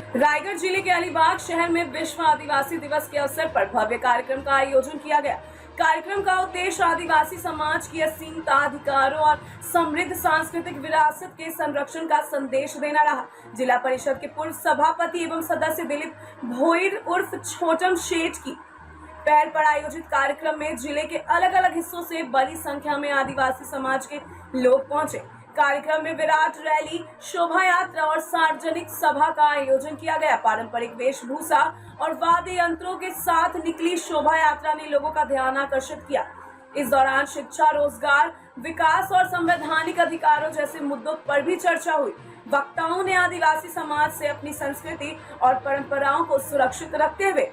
रायगढ़ जिले के अलीबाग शहर में विश्व आदिवासी दिवस के अवसर पर भव्य कार्यक्रम का आयोजन किया गया। कार्यक्रम का उद्देश्य आदिवासी समाज की असीमता, अधिकारों और समृद्ध सांस्कृतिक विरासत के संरक्षण का संदेश देना रहा। जिला परिषद के पूर्व सभापति एवं सदस्य दिलीप भोईर उर्फ छोटम शेठ की पहल पर आयोजित कार्यक्रम में जिले के अलग अलग हिस्सों से बड़ी संख्या में आदिवासी समाज के लोग पहुंचे। कार्यक्रम में विराट रैली, शोभा यात्रा और सार्वजनिक सभा का आयोजन किया गया। पारंपरिक वेशभूषा और वाद्य यंत्रों के साथ निकली शोभा यात्रा ने लोगों का ध्यान आकर्षित किया। इस दौरान शिक्षा, रोजगार, विकास और संवैधानिक अधिकारों जैसे मुद्दों पर भी चर्चा हुई। वक्ताओं ने आदिवासी समाज से अपनी संस्कृति और परंपराओं को सुरक्षित रखते हुए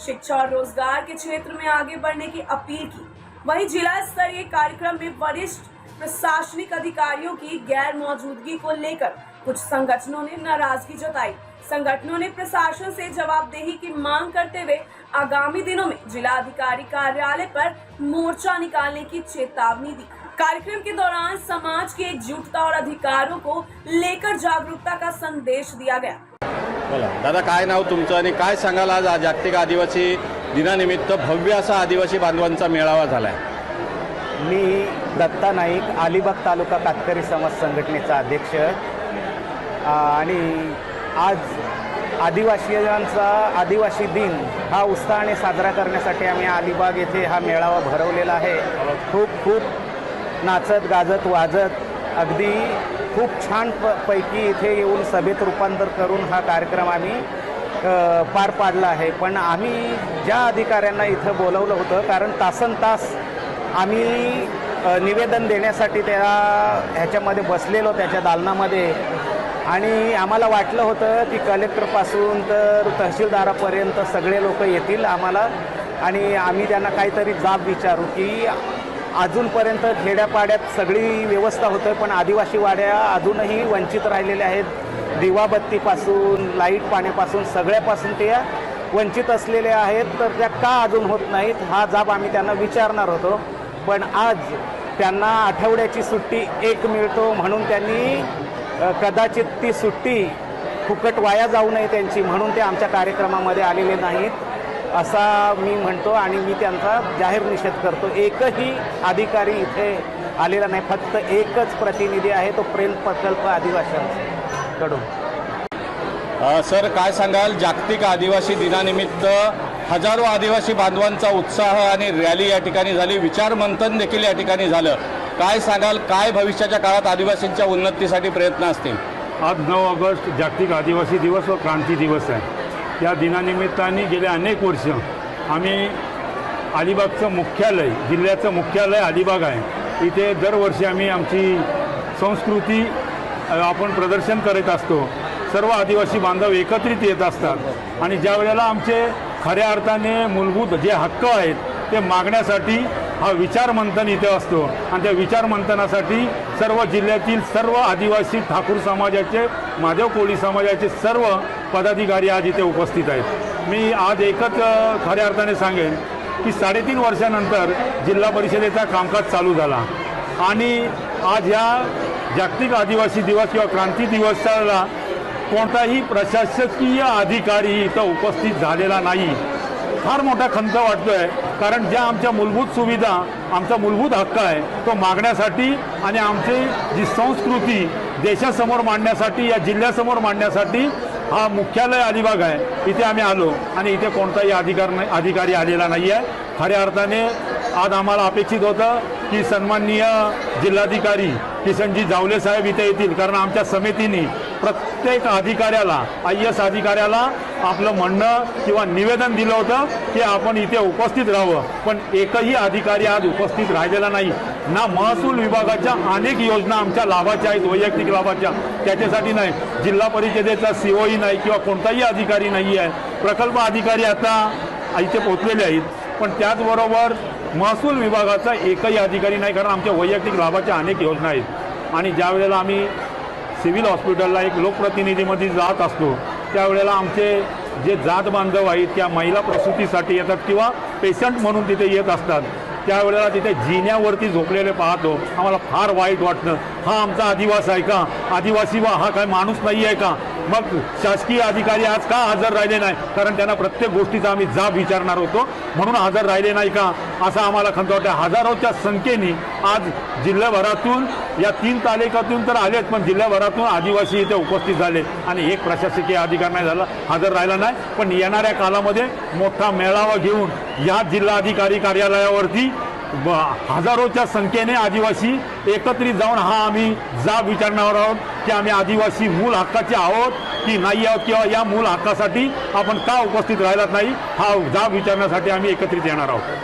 शिक्षा और रोजगार के क्षेत्र में आगे बढ़ने की अपील की। वहीं जिला स्तरीय कार्यक्रम में वरिष्ठ प्रशासनिक अधिकारियों की गैर मौजूदगी को लेकर कुछ संगठनों ने नाराजगी जताई। संगठनों ने प्रशासन से जवाबदेही की मांग करते हुए आगामी दिनों में जिला अधिकारी कार्यालय पर मोर्चा निकालने की चेतावनी दी। कार्यक्रम के दौरान समाज की एकजुटता और अधिकारों को लेकर जागरूकता का संदेश दिया गया। बोला दादा, काय नाव तुमचं आणि काय सांगाल? आज जागतिक आदिवासी दिनानिमित्त भव्य असा आदिवासी बांधवांचा मेळावा झालाय। मी दत्ता नाईक, अलिबाग तालुका कातकरी समाज संघटनेचा अध्यक्ष आणि आज आदिवासी दिन हा उत्साहाने साजरा करण्यासाठी आम्ही अलिबाग येथे हा मेळावा भरवलेला आहे। खूप नाचत गाजत वाजत अगदी खूप छान पैकी इथे येऊन सभेत रूपांतर करून हा कार्यक्रम आम्ही पार पाडला आहे। पण आम्ही ज्या अधिकाऱ्यांना इथं बोलवलं होतं, कारण तासनतास आम्ही निवेदन देण्यासाठी ह्याच्यामध्ये बसलेलो त्याच्या दालनामध्ये, आणि आम्हाला वाटलं होतं की कलेक्टरपासून तर तहसीलदारापर्यंत सगळे लोक येतील आम्हाला, आणि आम्ही त्यांना काहीतरी जाब विचारू की अजूनपर्यंत खेड्यापाड्यात सगळी व्यवस्था होतं, पण आदिवासी वाड्या अजूनही वंचित राहिलेल्या आहेत। दिवाबत्तीपासून, लाईट पाण्यापासून सगळ्यापासून ते वंचित असलेले आहेत, तर त्या का अजून होत नाहीत हा जाब आम्ही त्यांना विचारणार होतो। पण आज त्यांना आठवड्याची सुट्टी एक मिळतो म्हणून त्यांनी कदाचित ती सुट्टी फुकट वाया जाऊ नये त्यांची, म्हणून ते आमच्या कार्यक्रमामध्ये आलेले नाहीत असा मी म्हणतो, आणि मी त्यांचा जाहीर निषेध करतो। एकही अधिकारी इथे आलेला नाही, फक्त एकच प्रतिनिधी आहे, तो प्रेम प्रकल्प आदिवासींकडून। सर, काय सांगाल? जागतिक आदिवासी दिनानिमित्त हजारो आदिवासी बांधवांचा उत्साह आणि रॅली या ठिकाणी झाली, विचार मंथन देखील या ठिकाणी झालं। काय सांगाल, काय भविष्याच्या काळात आदिवासींच्या उन्नतीसाठी प्रयत्न असतील? आज 9 ऑगस्ट जागतिक आदिवासी दिवस व क्रांती दिवस आहे। या दिनानिमित्ताने गेले अनेक वर्ष आम्ही अलिबागचं मुख्यालय, जिल्ह्याचं मुख्यालय अलिबाग आहे, इथे दरवर्षी आम्ही आमची संस्कृती आपण प्रदर्शन करत असतो। सर्व आदिवासी बांधव एकत्रित येत असतात आणि ज्या वेळेला आमचे खऱ्या अर्थाने मूलभूत जे हक्क आहेत ते मागण्यासाठी हा विचार मंथन इथे असतो, आणि त्या विचार मंथनासाठी सर्व जिल्ह्यातील सर्व आदिवासी ठाकूर समाजाचे, माधव कोळी समाजाचे सर्व पदाधिकारी आज इथे उपस्थित आहेत। मी आज एकच खऱ्या अर्थाने सांगेन की 3.5 वर्षानंतर जिल्हा परिषदेचा कामकाज चालू झाला, आणि आज या जागतिक आदिवासी दिवस किंवा क्रांती दिवसाला कोणताही प्रशासकीय अधिकारी इथं उपस्थित झालेला नाही। फार मोठा खंत वाटतोय, कारण ज्या आमच्या मूलभूत सुविधा, आमचा मूलभूत हक्क आहे तो मागण्यासाठी आणि आमची जी संस्कृती देशासमोर मांडण्यासाठी, या जिल्ह्यासमोर मांडण्यासाठी हा मुख्यालय अलिबाग आहे, इथे आम्ही आलो आणि इथे कोणताही अधिकारी आलेला नाही आहे। खऱ्या अर्थाने आज आम्हाला अपेक्षित होतं की सन्माननीय जिल्हाधिकारी किसनजी जावले साहेब इथे येतील, कारण आमच्या समितीने प्रत्येक अधिकाऱ्याला, IAS अधिकाऱ्याला आपलं म्हणणं किंवा निवेदन दिलं होतं की आपण इथे उपस्थित राहावं, पण एकही अधिकारी आज उपस्थित राहिलेला नाही। ना महसूल विभागाच्या अनेक योजना आमच्या लाभाच्या आहेत, वैयक्तिक लाभाच्या, त्याच्यासाठी नाही। जिल्हा परिषदेचा COE नाही किंवा कोणताही अधिकारी नाही आहे। प्रकल्प अधिकारी आता इथे पोहोचलेले आहेत, पण त्याचबरोबर महसूल विभागाचा एकही अधिकारी नाही, कारण आमच्या वैयक्तिक लाभाच्या अनेक योजना आहेत। आणि ज्या वेळेला आम्ही सिव्हिल हॉस्पिटलला एक लोकप्रतिनिधीमध्ये जात असतो, त्यावेळेला आमचे जे जात बांधव आहेत त्या महिला प्रसूतीसाठी येतात किंवा पेशंट म्हणून तिथे येत असतात, त्यावेळेला तिथे जिन्यावरती झोपलेले पाहतो, आम्हाला फार वाईट वाटतं। हा आमचा आदिवासी आहे का? आदिवासी हा काय माणूस नाही आहे का? मग शासकीय अधिकारी आज का हजर राहिले नाही? कारण त्यांना प्रत्येक गोष्टीचा आम्ही जाब विचारणार होतो, म्हणून हजर राहिले नाही का असं आम्हाला खंत वाटते. हजारोच्या संख्येने आज जिल्ह्याभरातून, या 3 तालुक्यातून तर आलेत, पण जिल्ह्याभरातून आदिवासी इथे उपस्थित झाले आणि एक प्रशासकीय अधिकारी नाही झाला, हजर राहिला नाही. पण येणाऱ्या कालामध्ये मोठा मेळावा घेऊन या जिल्हाधिकारी कार्यालयावरती हजारोच्या संख्येने आदिवासी एकत्रित जाऊन हा आम्ही जाब विचारणार आहोत की आम्ही आदिवासी मूल हक्काचे आहोत की नाही आहोत, किंवा या मूल हक्कासाठी आपण का उपस्थित राहिलात नाही, हा जाब विचारण्यासाठी आम्ही एकत्रित येणार आहोत.